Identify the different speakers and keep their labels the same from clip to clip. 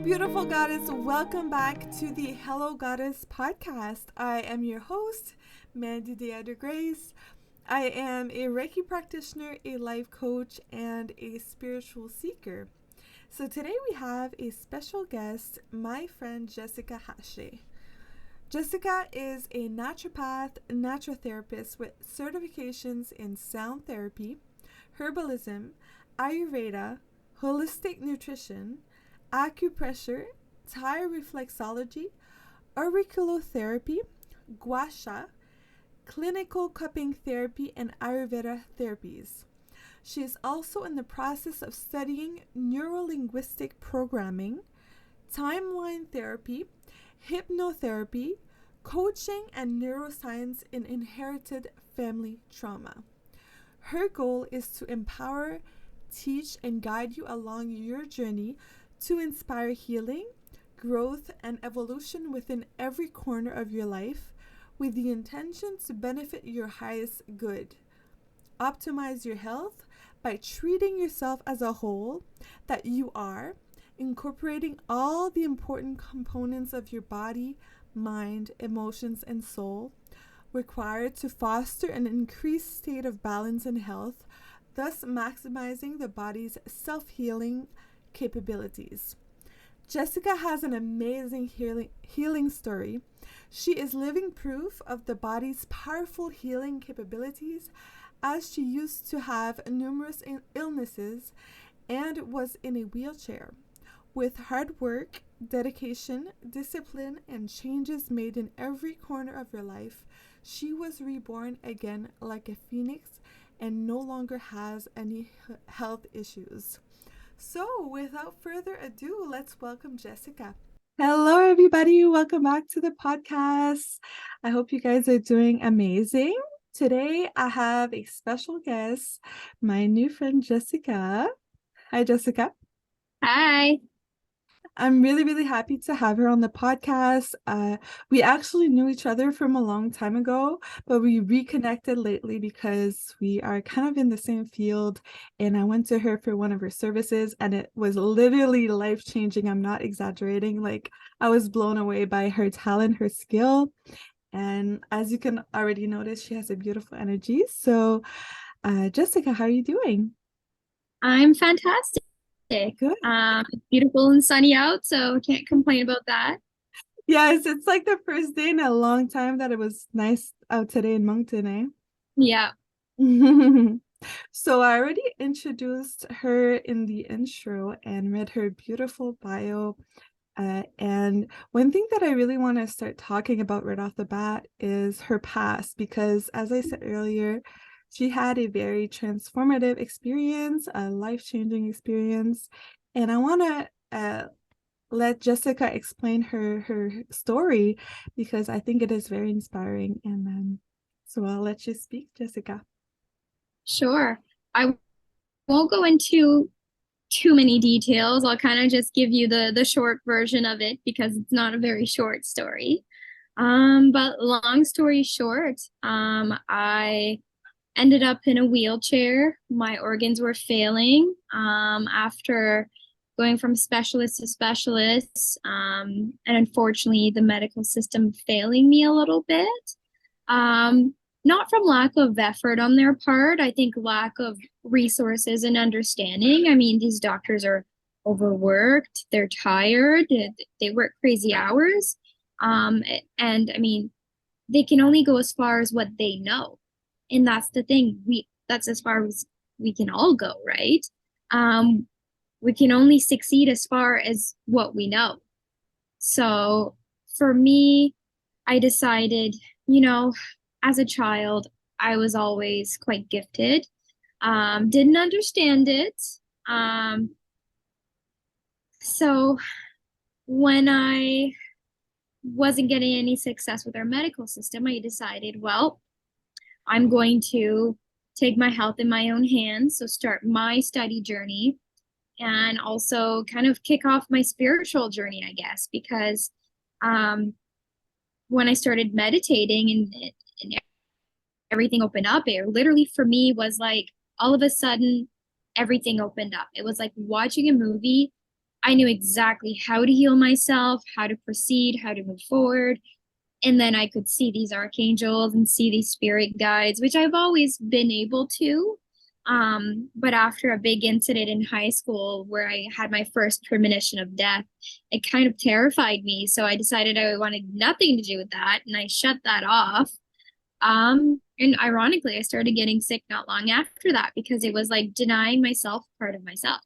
Speaker 1: beautiful goddess. Welcome back to the Hello Goddess podcast. I am your host, Mandy de Grace. I am a Reiki practitioner, a life coach, and a spiritual seeker. So today we have a special guest, my friend Jessica Hachey. Jessica is a naturopath, naturotherapist with certifications in sound therapy, herbalism, Ayurveda, holistic nutrition, Acupressure, Thai Reflexology, Auriculotherapy, Gua Sha, clinical cupping therapy, and Ayurveda therapies. She is also in the process of studying Neurolinguistic programming, timeline therapy, Hypnotherapy, coaching, and NeuroScience in inherited family trauma. Her goal is to empower, teach, and guide you along your journey to inspire healing, growth, and evolution within every corner of your life with the intention to benefit your highest good. Optimize your health by treating yourself as a whole that you are, incorporating all the important components of your body, mind, emotions, and soul required to foster an increased state of balance and health, thus maximizing the body's self-healing capabilities. Jessica has an amazing healing story. She is living proof of the body's powerful healing capabilities, as she used to have numerous illnesses and was in a wheelchair. With hard work, dedication, discipline, and changes made in every corner of her life, she was reborn again like a phoenix and no longer has any health issues. So, without further ado, let's welcome Jessica. Hello, everybody. Welcome back to the podcast. I hope you guys are doing amazing. Today, I have a special guest, my new friend, Jessica. Hi, Jessica.
Speaker 2: Hi.
Speaker 1: I'm really, really happy to have her on the podcast. We actually knew each other from a long time ago, but we reconnected lately because we are kind of in the same field. And I went to her for one of her services, and it was literally life-changing. I'm not exaggerating. Like, I was blown away by her talent, her skill. And as you can already notice, she has a beautiful energy. So, Jessica, how are you doing?
Speaker 2: I'm fantastic.
Speaker 1: Good.
Speaker 2: It's beautiful and sunny out, so can't complain about that.
Speaker 1: Yes, it's like the first day in a long time that it was nice out today in Moncton, eh?
Speaker 2: Yeah.
Speaker 1: So I already introduced her in the intro and read her beautiful bio. And one thing that I really want to start talking about right off the bat is her past, because as I said earlier, she had a very transformative experience, a life-changing experience. And I want to let Jessica explain her story because I think it is very inspiring. And so I'll let you speak, Jessica.
Speaker 2: Sure. I won't go into too many details. I'll kind of just give you the short version of it because it's not a very short story. But long story short, I ended up in a wheelchair. My organs were failing after going from specialist to specialist, and unfortunately, the medical system failing me a little bit. Not from lack of effort on their part, I think lack of resources and understanding. I mean, these doctors are overworked, they're tired, they work crazy hours. And I mean, they can only go as far as what they know. And that's the thing, that's as far as we can all go, right? We can only succeed as far as what we know. So for me, I decided, as a child, I was always quite gifted. Didn't understand it. So when I wasn't getting any success with our medical system, I decided, well, I'm going to take my health in my own hands, so start my study journey and also kind of kick off my spiritual journey, I guess, because when I started meditating and everything opened up, it literally for me was like all of a sudden everything opened up. It was like watching a movie I knew exactly how to heal myself, how to proceed, how to move forward. And then I could see these archangels and see these spirit guides, which I've always been able to. But after a big incident in high school where I had my first premonition of death, it kind of terrified me. So I decided I wanted nothing to do with that, and I shut that off. And ironically, I started getting sick not long after that because it was like denying myself part of myself.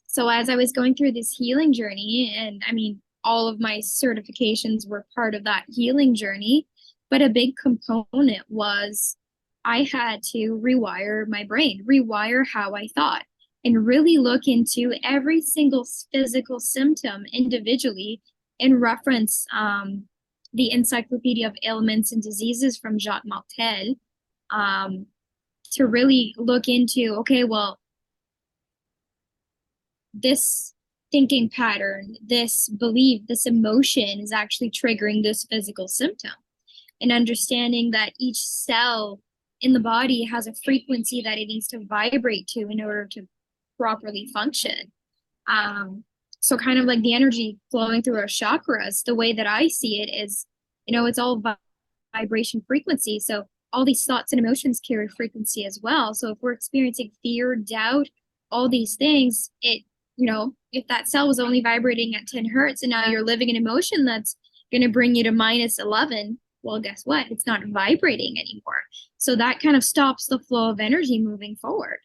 Speaker 2: So as I was going through this healing journey, and I mean, all of my certifications were part of that healing journey, but a big component was I had to rewire my brain, rewire how I thought, and really look into every single physical symptom individually and reference the Encyclopedia of Ailments and Diseases from Jacques Martel, to really look into, okay, well, this thinking pattern, this belief, this emotion is actually triggering this physical symptom. And understanding that each cell in the body has a frequency that it needs to vibrate to in order to properly function. So kind of like the energy flowing through our chakras, the way that I see it is, it's all vibration frequency. So all these thoughts and emotions carry frequency as well. So if we're experiencing fear, doubt, all these things, if that cell was only vibrating at 10 hertz and now you're living an emotion that's going to bring you to minus 11, well, guess what? It's not vibrating anymore. So that kind of stops the flow of energy moving forward.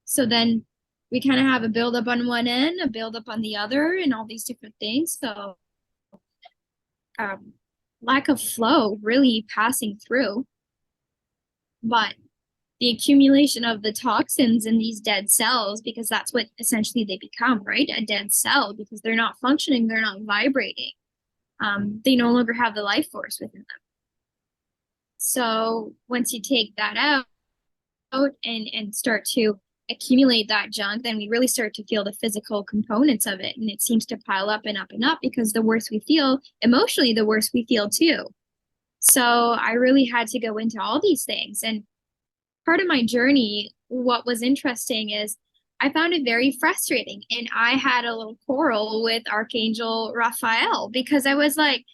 Speaker 2: So then we kind of have a buildup on one end, a buildup on the other, and all these different things. So lack of flow really passing through. But the accumulation of the toxins in these dead cells, because that's what essentially they become, right? A dead cell, because they're not functioning, they're not vibrating. They no longer have the life force within them. So once you take that out and start to accumulate that junk, then we really start to feel the physical components of it. And it seems to pile up and up and up, because the worse we feel emotionally, the worse we feel too. So I really had to go into all these things. And part of my journey, what was interesting is I found it very frustrating. And I had a little quarrel with Archangel Raphael, because I was like,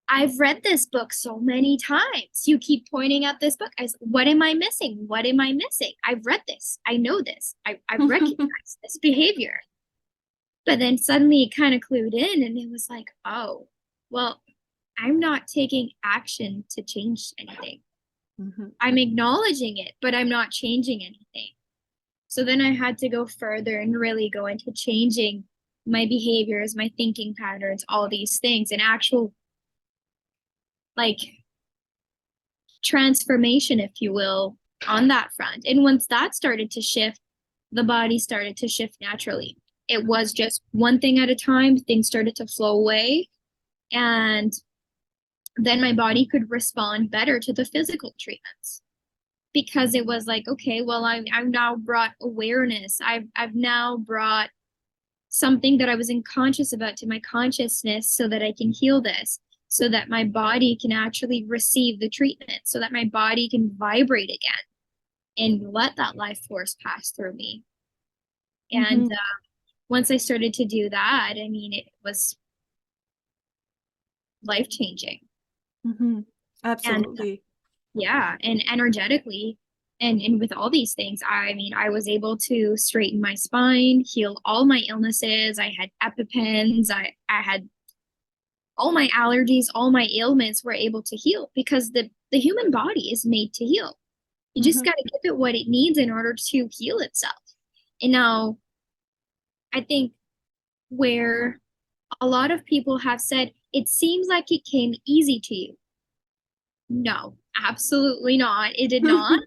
Speaker 2: I've read this book so many times. You keep pointing out this book. I said, what am I missing? What am I missing? I've read this. I know this. I've recognized this behavior. But then suddenly it kind of clued in, and it was like, oh, well, I'm not taking action to change anything. Mm-hmm. I'm acknowledging it, but I'm not changing anything. So then I had to go further and really go into changing my behaviors, my thinking patterns, all these things, and actual like transformation, if you will, on that front. And once that started to shift, the body started to shift naturally. It was just one thing at a time. Things started to flow away. And then my body could respond better to the physical treatments, because it was like, okay, well, I've now brought awareness. I've now brought something that I was unconscious about to my consciousness, so that I can heal this, so that my body can actually receive the treatment, so that my body can vibrate again and let that life force pass through me. And once I started to do that, I mean, it was life-changing.
Speaker 1: Absolutely.
Speaker 2: And energetically, and with all these things, I mean, I was able to straighten my spine, heal all my illnesses. I had EpiPens. I had all my allergies, all my ailments were able to heal, because the human body is made to heal. You just got to give it what it needs in order to heal itself. And now I think where a lot of people have said, it seems like it came easy to you. No, absolutely not. It did not.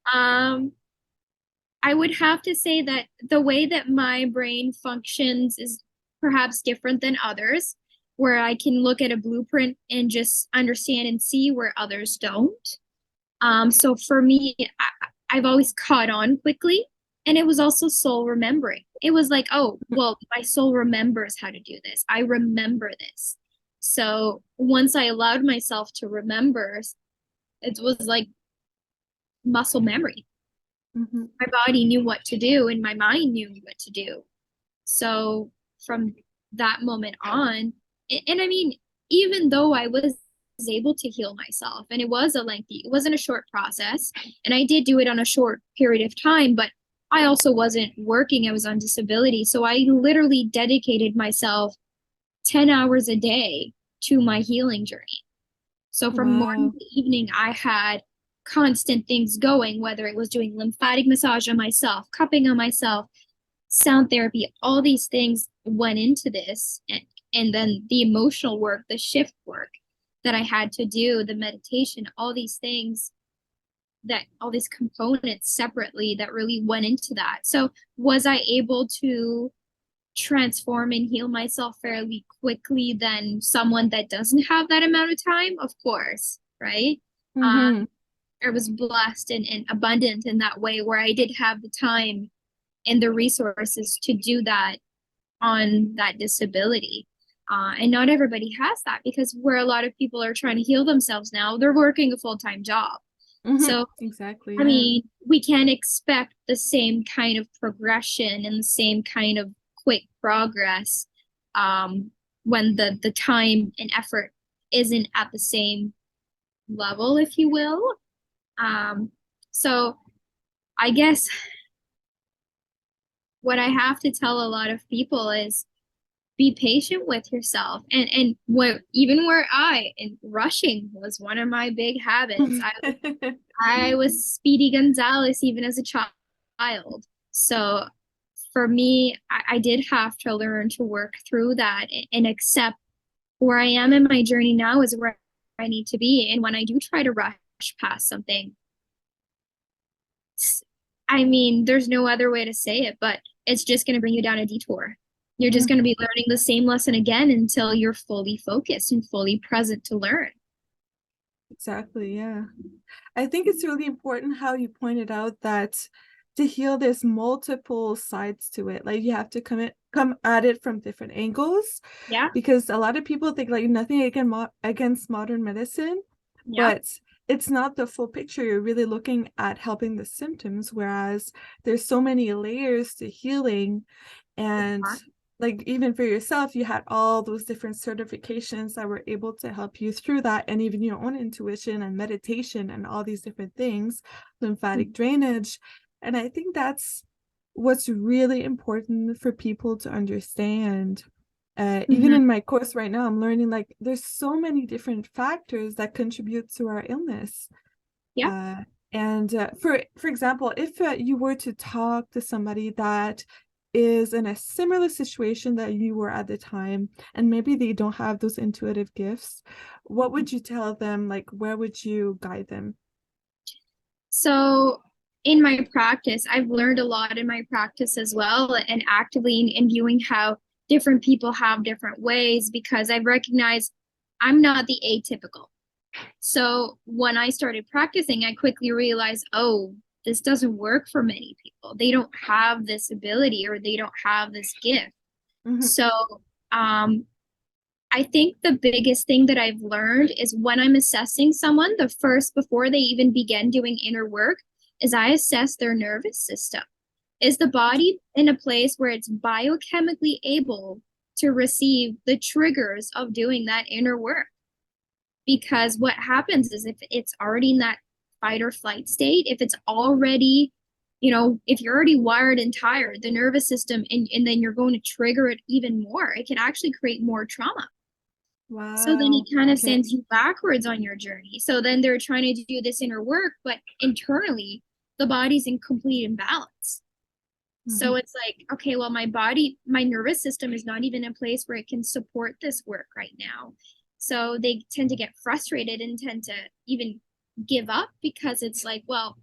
Speaker 2: I would have to say that the way that my brain functions is perhaps different than others, where I can look at a blueprint and just understand and see where others don't. So for me, I've always caught on quickly, and it was also soul remembering. It was like, oh, well, my soul remembers how to do this. I remember this. So once I allowed myself to remember, it was like muscle memory. My body knew what to do, and my mind knew what to do. So from that moment on, and I mean, even though I was able to heal myself, and it wasn't a short process, and I did do it on a short period of time, but I also wasn't working, I was on disability. So I literally dedicated myself 10 hours a day to my healing journey. So from morning
Speaker 1: Wow.
Speaker 2: to evening, I had constant things going, whether it was doing lymphatic massage on myself, cupping on myself, sound therapy, all these things went into this. And then the emotional work, the shift work that I had to do, the meditation, all these things that all these components separately that really went into that. So was I able to transform and heal myself fairly quickly than someone that doesn't have that amount of time? Of course, right?
Speaker 1: Mm-hmm.
Speaker 2: I was blessed and abundant in that way where I did have the time and the resources to do that on that disability. And not everybody has that because where a lot of people are trying to heal themselves now, they're working a full-time job.
Speaker 1: Mm-hmm.
Speaker 2: So,
Speaker 1: Exactly.
Speaker 2: I
Speaker 1: Yeah.
Speaker 2: mean, we can't expect the same kind of progression and the same kind of quick progress when the time and effort isn't at the same level, if you will. So I guess what I have to tell a lot of people is be patient with yourself. And what even where I and rushing was one of my big habits. I was Speedy Gonzalez even as a child. So for me, I did have to learn to work through that and accept where I am in my journey now is where I need to be. And when I do try to rush past something, I mean, there's no other way to say it, but it's just going to bring you down a detour. You're just going to be learning the same lesson again until you're fully focused and fully present to learn.
Speaker 1: Exactly. Yeah. I think it's really important how you pointed out that to heal, there's multiple sides to it. Like you have to come at it from different angles,
Speaker 2: Yeah.
Speaker 1: because a lot of people think like nothing against modern medicine,
Speaker 2: Yeah.
Speaker 1: but it's not the full picture. You're really looking at helping the symptoms, whereas there's so many layers to healing. And like even for yourself, you had all those different certifications that were able to help you through that, and even your own intuition and meditation and all these different things, lymphatic drainage. And I think that's what's really important for people to understand. Even
Speaker 2: Mm-hmm.
Speaker 1: in my course right now, I'm learning like there's so many different factors that contribute to our illness.
Speaker 2: Yeah.
Speaker 1: And for example, if you were to talk to somebody that is in a similar situation that you were at the time, and maybe they don't have those intuitive gifts, what would you tell them? Like, where would you guide them?
Speaker 2: So in my practice, I've learned a lot in my practice as well, and actively in viewing how different people have different ways because I've recognized I'm not the atypical. So when I started practicing, I quickly realized, oh, this doesn't work for many people. They don't have this ability or they don't have this gift.
Speaker 1: Mm-hmm.
Speaker 2: So um, I think the biggest thing that I've learned is when I'm assessing someone, the first, before they even begin doing inner work, is I assess their nervous system. Is the body in a place where it's biochemically able to receive the triggers of doing that inner work? Because what happens is if it's already in that fight or flight state, if it's already, if you're already wired and tired, the nervous system, and then you're going to trigger it even more, it can actually create more trauma. So then it
Speaker 1: Wow.
Speaker 2: kind of
Speaker 1: Okay.
Speaker 2: sends you backwards on your journey. So then they're trying to do this inner work, but internally, the body's in complete imbalance.
Speaker 1: Mm-hmm.
Speaker 2: So it's like, okay, well, my nervous system is not even in a place where it can support this work right now. So they tend to get frustrated and tend to even give up because it's like, well,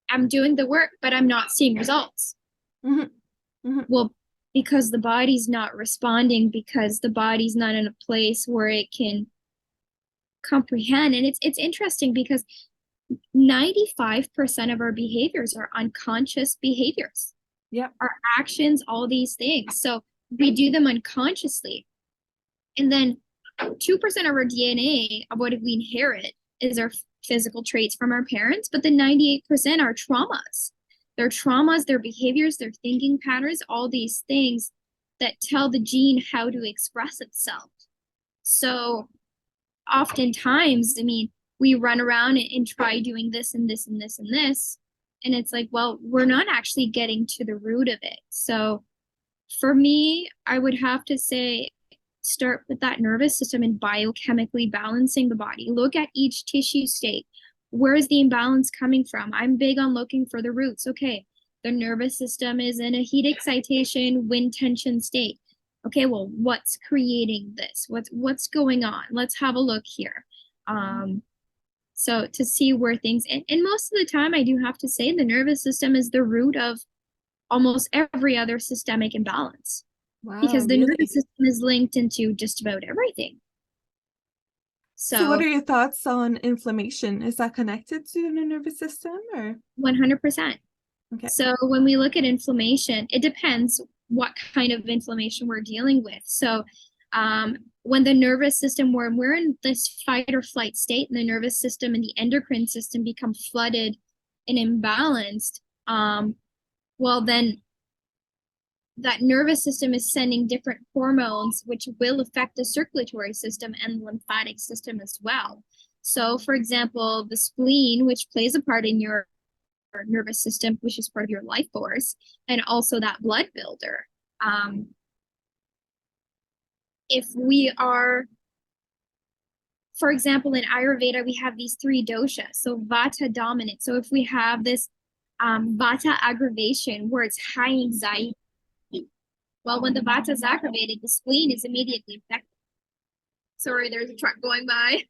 Speaker 2: I'm doing the work, but I'm not seeing results.
Speaker 1: Mm-hmm. Mm-hmm.
Speaker 2: Well, because the body's not responding, because the body's not in a place where it can comprehend. And it's interesting because 95% of our behaviors are unconscious behaviors.
Speaker 1: Yeah.
Speaker 2: Our actions, all these things. So we do them unconsciously. And then 2% of our DNA of what we inherit is our physical traits from our parents, but the 98% are traumas. Their traumas, their behaviors, their thinking patterns, all these things that tell the gene how to express itself. So oftentimes, I mean, we run around and try doing this and this and this and this. And it's like, well, we're not actually getting to the root of it. So for me, I would have to say, start with that nervous system and biochemically balancing the body. Look at each tissue state. Where is the imbalance coming from? I'm big on looking for the roots. Okay, the nervous system is in a heat excitation, wind tension state. Okay, well, what's creating this? What's going on? Let's have a look here. So to see where things, and most of the time, I do have to say the nervous system is the root of almost every other systemic imbalance.
Speaker 1: Wow,
Speaker 2: because the
Speaker 1: really?
Speaker 2: nervous system is linked into just about everything.
Speaker 1: So what are your thoughts on inflammation? Is that connected to the nervous system or?
Speaker 2: 100%.
Speaker 1: Okay.
Speaker 2: So when we look at inflammation, it depends what kind of inflammation we're dealing with. So when the nervous system, when we're in this fight or flight state, and the nervous system and the endocrine system become flooded and imbalanced, well, then that nervous system is sending different hormones, which will affect the circulatory system and the lymphatic system as well. So, for example, the spleen, which plays a part in your nervous system, which is part of your life force, and also that blood builder. If we are, for example, in Ayurveda, we have these 3 doshas, so Vata dominant. So if we have this Vata aggravation where it's high anxiety, well, when the Vata is aggravated, the spleen is immediately affected. Sorry, there's a truck going by.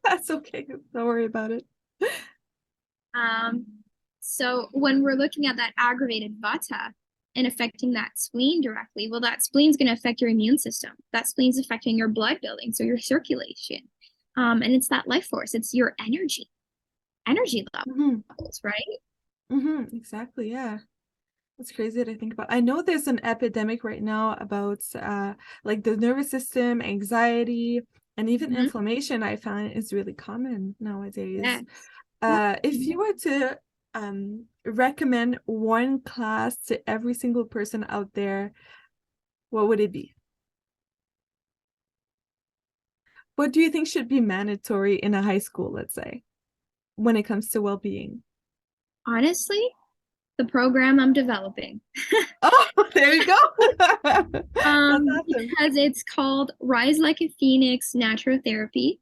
Speaker 1: That's okay. Don't worry about it.
Speaker 2: So when we're looking at that aggravated Vata and affecting that spleen directly, well, that spleen is going to affect your immune system. That spleen is affecting your blood building, so your circulation. And it's that life force. It's your energy levels, right?
Speaker 1: Exactly. Yeah. That's crazy to think about. I know there's an epidemic right now about like the nervous system, anxiety, and even inflammation. I find is really common nowadays.
Speaker 2: Yes.
Speaker 1: If you were to recommend one class to every single person out there, what would it be? What do you think should be mandatory in a high school, let's say, when it comes to well-being?
Speaker 2: Honestly, the program I'm developing.
Speaker 1: Oh, there you go. That's awesome.
Speaker 2: Because it's called Rise Like a Phoenix Naturotherapy,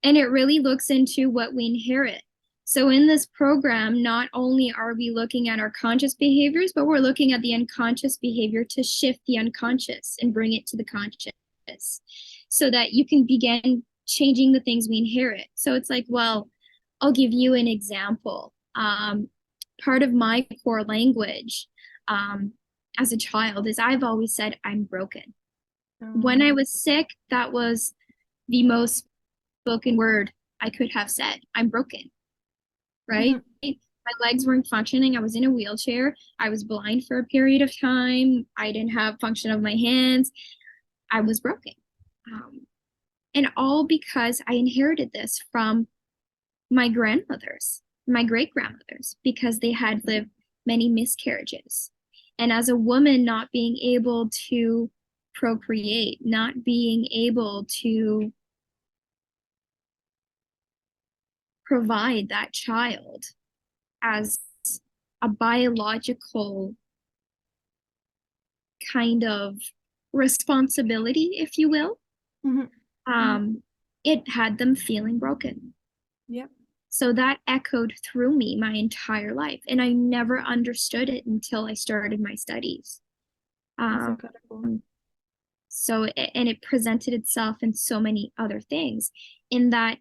Speaker 2: and it really looks into what we inherit. So in this program, not only are we looking at our conscious behaviors, but we're looking at the unconscious behavior to shift the unconscious and bring it to the conscious so that you can begin changing the things we inherit. So it's like, well, I'll give you an example. Part of my core language as a child is I've always said, I'm broken. When I was sick, that was the most spoken word I could have said. I'm broken, right? My legs weren't functioning. I was in a wheelchair. I was blind for a period of time. I didn't have function of my hands. I was broken. And all because I inherited this from my grandmothers, my great-grandmothers, because they had lived many miscarriages. And as a woman, not being able to procreate, not being able to provide that child as a biological kind of responsibility, if you will, it had them feeling broken.
Speaker 1: Yep.
Speaker 2: So that echoed through me my entire life. And I never understood it until I started my studies.
Speaker 1: That's incredible.
Speaker 2: So, and it presented itself in so many other things, in that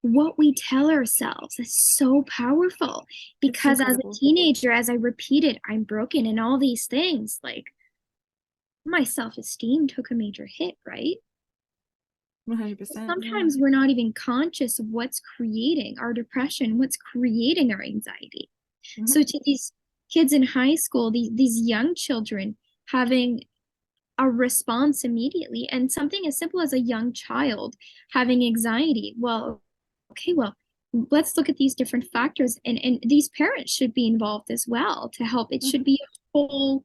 Speaker 2: what we tell ourselves is so powerful. Because as a teenager, as I repeated, I'm broken and all these things, like my self-esteem took a major hit, right?
Speaker 1: 100%.
Speaker 2: Sometimes we're not even conscious of what's creating our depression, what's creating our anxiety. So to these kids in high school, these young children having a response immediately, and something as simple as a young child having anxiety, well, okay, well, let's look at these different factors, and these parents should be involved as well to help. It should be a whole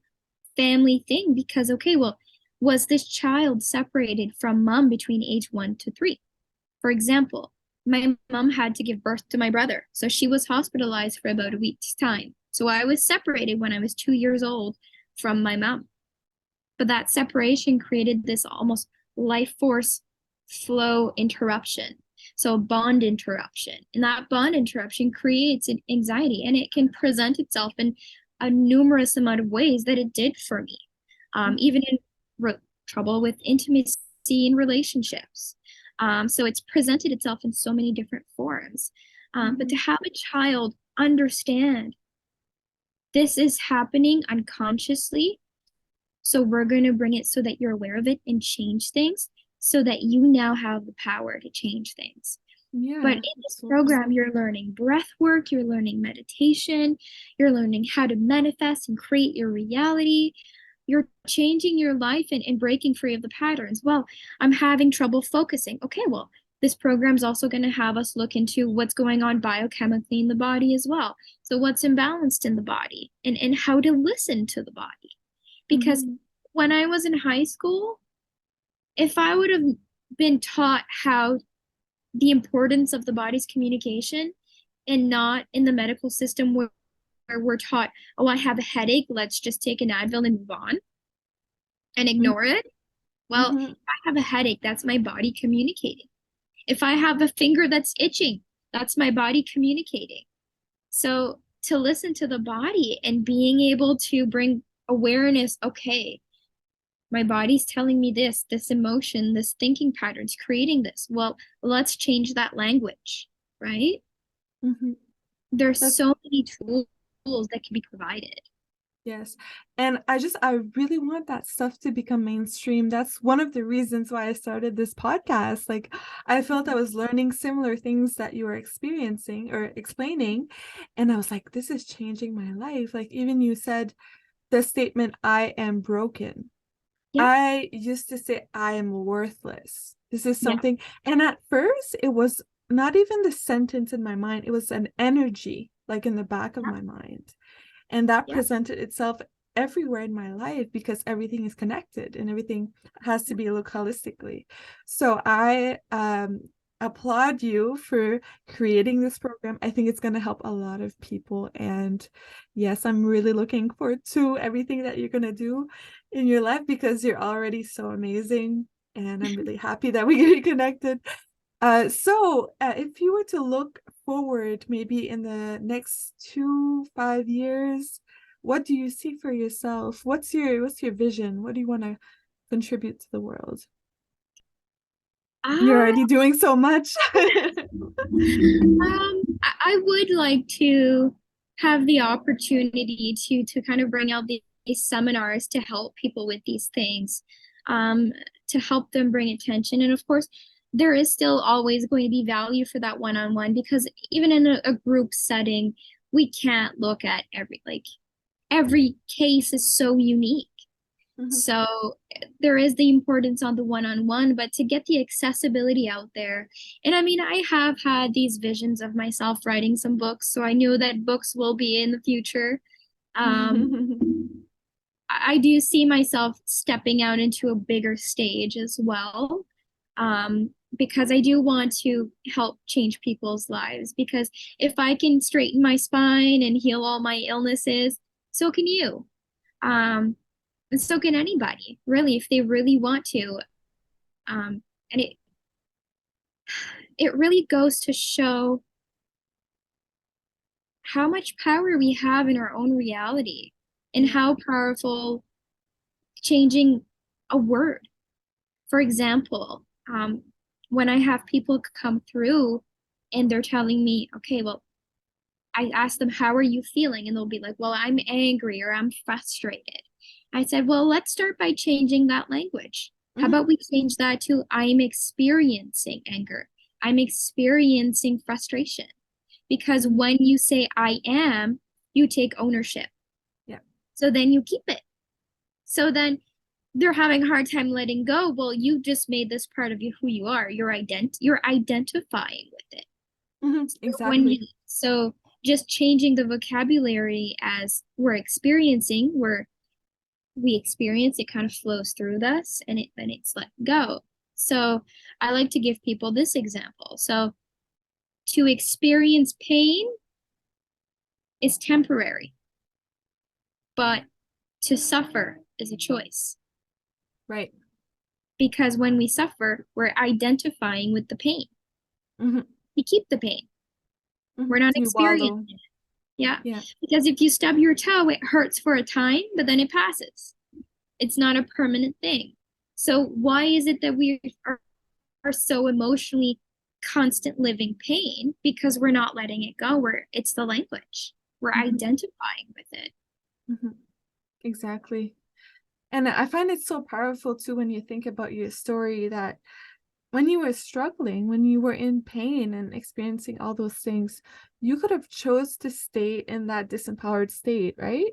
Speaker 2: family thing, because, okay, well, Was this child separated from mom between age 1 to 3? For example, my mom had to give birth to my brother, so she was hospitalized for about a week's time. So I was separated when I was 2 years old from my mom. But that separation created this almost life force flow interruption. So a bond interruption. And that bond interruption creates an anxiety, and it can present itself in a numerous amount of ways that it did for me. Even in trouble with intimacy in relationships. So it's presented itself in so many different forms. But to have a child understand this is happening unconsciously, so we're going to bring it so that you're aware of it and change things so that you now have the power to change things.
Speaker 1: Yeah,
Speaker 2: but in this program, you're learning breath work, you're learning meditation, you're learning how to manifest and create your reality. You're changing your life and breaking free of the patterns. Well, I'm having trouble focusing. Okay, well, this program is also going to have us look into what's going on biochemically in the body as well. So what's imbalanced in the body and how to listen to the body. Because when I was in high school, if I would have been taught how the importance of the body's communication and not in the medical system where we're taught, oh, I have a headache, let's just take an Advil and move on and ignore it. Well, if I have a headache, that's my body communicating. If I have a finger that's itching, that's my body communicating. So to listen to the body and being able to bring awareness, okay, my body's telling me this emotion, this thinking patterns, creating this. Well, let's change that language, right? There's so many tools that can be provided.
Speaker 1: Yes. And I really want that stuff to become mainstream. That's one of the reasons why I started this podcast. Like, I felt I was learning similar things that you were experiencing or explaining. And I was like, this is changing my life. Like, even you said the statement, I am broken. Yeah. I used to say, I am worthless. This is something. Yeah. And at first, it was not even the sentence in my mind. It was an energy, like in the back of my mind. And that presented itself everywhere in my life because everything is connected and everything has to be looked holistically. So I applaud you for creating this program. I think it's going to help a lot of people. And yes, I'm really looking forward to everything that you're going to do in your life because you're already so amazing. And I'm really happy that we get connected. So if you were to look forward, maybe in the next 5 years, what do you see for yourself? What's your vision? What do you want to contribute to the world? You're already doing so much.
Speaker 2: I would like to have the opportunity to kind of bring out these seminars to help people with these things, to help them bring attention. And of course, there is still always going to be value for that one-on-one because even in a group setting, we can't look at every case is so unique. So there is the importance on the one-on-one, but to get the accessibility out there. And I mean, I have had these visions of myself writing some books, so I know that books will be in the future. I do see myself stepping out into a bigger stage as well. Because I do want to help change people's lives. Because if I can straighten my spine and heal all my illnesses, so can you. And so can anybody, really, if they really want to. And it really goes to show how much power we have in our own reality and how powerful changing a word. For example, when I have people come through and they're telling me, okay, well, I ask them, how are you feeling? And they'll be like, well, I'm angry or I'm frustrated. I said, well, let's start by changing that language. How about we change that to I'm experiencing anger. I'm experiencing frustration. Because when you say I am, you take ownership. Yeah. So then you keep it. So then they're having a hard time letting go. Well, you just made this part of you who you are. You're identifying with it. Exactly. So just changing the vocabulary as we're experiencing, we're we experience, it kind of flows through us, and then it's let go. So I like to give people this example. So to experience pain is temporary, but to suffer is a choice.
Speaker 1: Right.
Speaker 2: Because when we suffer, we're identifying with the pain.
Speaker 1: Mm-hmm.
Speaker 2: We keep the pain.
Speaker 1: Mm-hmm.
Speaker 2: We're not
Speaker 1: You wallow.
Speaker 2: experiencing it. Yeah.
Speaker 1: Yeah.
Speaker 2: Because if you stub your toe, it hurts for a time, but then it passes. It's not a permanent thing. So why is it that we are so emotionally constant living pain? Because we're not letting it go. It's the language. We're
Speaker 1: Mm-hmm.
Speaker 2: identifying with it.
Speaker 1: Mm-hmm. Exactly. And I find it so powerful too when you think about your story, that when you were struggling, when you were in pain and experiencing all those things, you could have chose to stay in that disempowered state, right?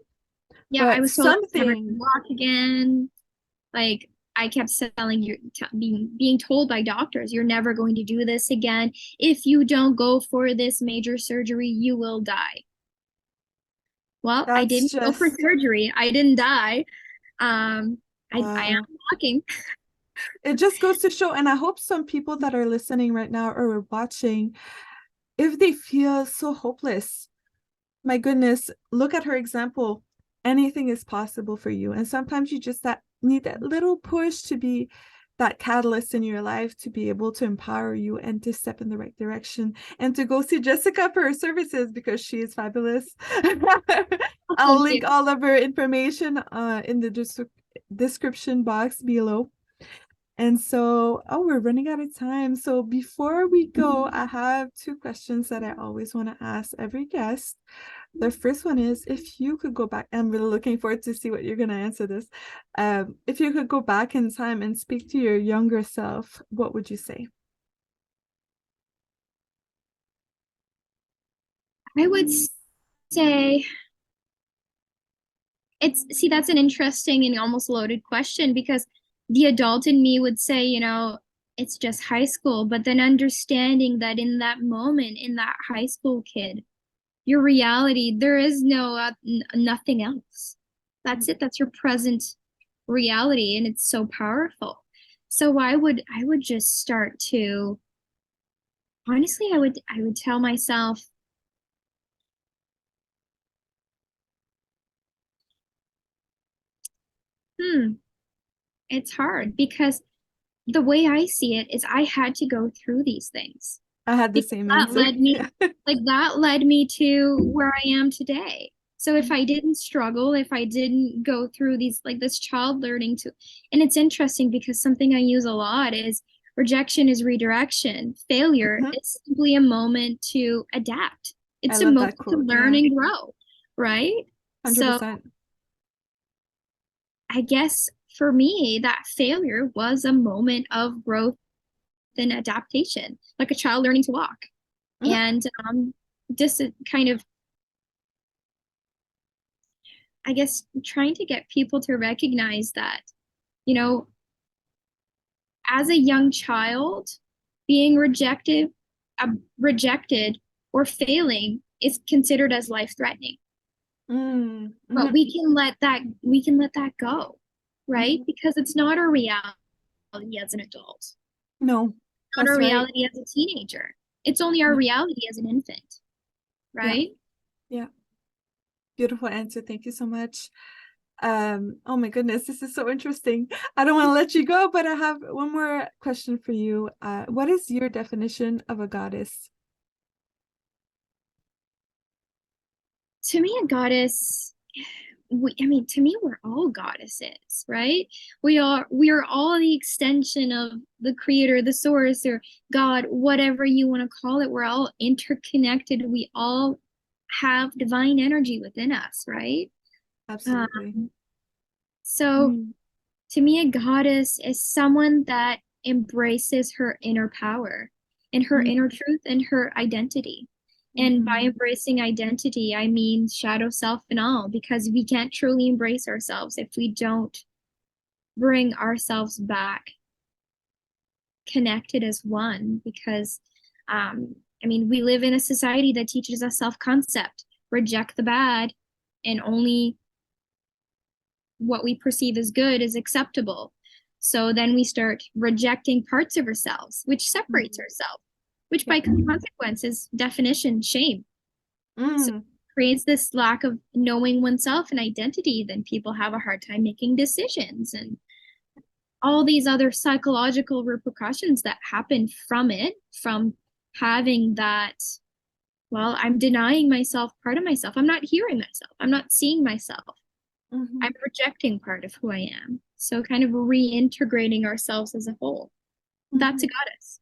Speaker 2: Yeah, I
Speaker 1: But
Speaker 2: was told I was never
Speaker 1: something,
Speaker 2: gonna walk again. Like I kept being told by doctors, you're never going to do this again. If you don't go for this major surgery, you will die. Well, I
Speaker 1: that's
Speaker 2: didn't go for
Speaker 1: just,
Speaker 2: surgery. I didn't die. I am
Speaker 1: wow.
Speaker 2: walking.
Speaker 1: It just goes to show, and I hope some people that are listening right now or watching, if they feel so hopeless, my goodness, look at her example. Anything is possible for you. And sometimes you just need that little push to be that catalyst in your life to be able to empower you and to step in the right direction, and to go see Jessica for her services because she is fabulous. I'll
Speaker 2: Thank
Speaker 1: link
Speaker 2: you.
Speaker 1: all of her information in the description box below. And so, oh, we're running out of time. So before we go, I have two questions that I always want to ask every guest. The first one is, if you could go back, I'm really looking forward to see what you're going to answer this. If you could go back in time and speak to your younger self, what would you say?
Speaker 2: I would say that's an interesting and almost loaded question, because the adult in me would say, it's just high school, but then understanding that in that moment, in that high school kid, your reality, there is nothing else. That's it. That's your present reality, and it's so powerful. So I would just start to, honestly, I would tell myself, hmm, it's hard, because the way I see it is I had to go through these things,
Speaker 1: I had the
Speaker 2: because
Speaker 1: same answer.
Speaker 2: that led me to where I am today. So if I didn't struggle, if I didn't go through these, like this child learning to, and it's interesting because something I use a lot is rejection is redirection. Failure
Speaker 1: Mhm.
Speaker 2: is simply a moment to adapt.
Speaker 1: I
Speaker 2: It's a
Speaker 1: love
Speaker 2: moment
Speaker 1: that
Speaker 2: to
Speaker 1: quote.
Speaker 2: learn
Speaker 1: Yeah,
Speaker 2: and grow, right? So
Speaker 1: 100%.
Speaker 2: I guess for me, that failure was a moment of growth and adaptation, like a child learning to walk.
Speaker 1: Mhm.
Speaker 2: And just kind of, I guess, trying to get people to recognize that, you know, as a young child, being rejected or failing is considered as life threatening.
Speaker 1: Mm,
Speaker 2: But
Speaker 1: mhm,
Speaker 2: we can let that go, right?
Speaker 1: mhm.
Speaker 2: Because it's not our reality as an adult,
Speaker 1: No,
Speaker 2: not our
Speaker 1: that's right.
Speaker 2: reality as a teenager. It's only our
Speaker 1: Yeah,
Speaker 2: reality as an infant,
Speaker 1: yeah,
Speaker 2: right?
Speaker 1: yeah. Beautiful answer. Thank you so much. Oh my goodness, this is so interesting. I don't want to let you go, but I have one more question for you. What is your definition of a goddess?
Speaker 2: To me, a goddess, to me, we're all goddesses, right? We are all the extension of the creator, the source, or God, whatever you want to call it. We're all interconnected. We all have divine energy within us, right?
Speaker 1: Absolutely.
Speaker 2: Um, so
Speaker 1: Mm,
Speaker 2: to me, a goddess is someone that embraces her inner power and her
Speaker 1: mm,
Speaker 2: inner truth and her identity. And by
Speaker 1: mhm.
Speaker 2: embracing identity, I mean shadow self and all, because we can't truly embrace ourselves if we don't bring ourselves back connected as one. Because, we live in a society that teaches us self concept, reject the bad, and only what we perceive as good is acceptable. So then we start rejecting parts of ourselves, which separates ourselves, which by consequence is definition shame. So it creates this lack of knowing oneself and identity. Then people have a hard time making decisions and all these other psychological repercussions that happen from it, from having that, well, I'm denying myself part of myself. I'm not hearing myself. I'm not seeing myself. I'm rejecting part of who I am. So kind of reintegrating ourselves as a whole. That's a goddess.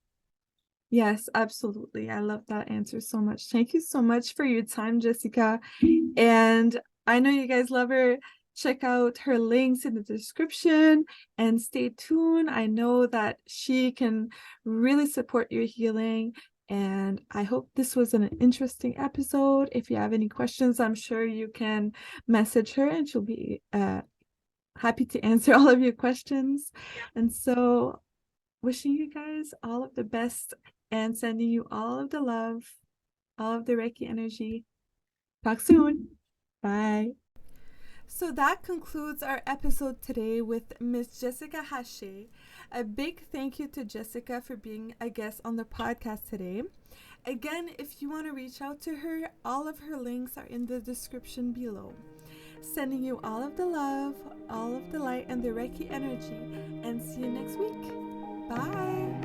Speaker 1: Yes, absolutely. I love that answer so much. Thank you so much for your time, Jessica. And I know you guys love her. Check out her links in the description and stay tuned. I know that she can really support your healing. And I hope this was an interesting episode. If you have any questions, I'm sure you can message her and she'll be happy to answer all of your questions. And so wishing you guys all of the best and sending you all of the love, all of the Reiki energy. Talk soon. Bye. So that concludes our episode today with Miss Jessica Hachey. A big thank you to Jessica for being a guest on the podcast today. Again, if you want to reach out to her, all of her links are in the description below. Sending you all of the love, all of the light, and the Reiki energy, and see you next week. Bye.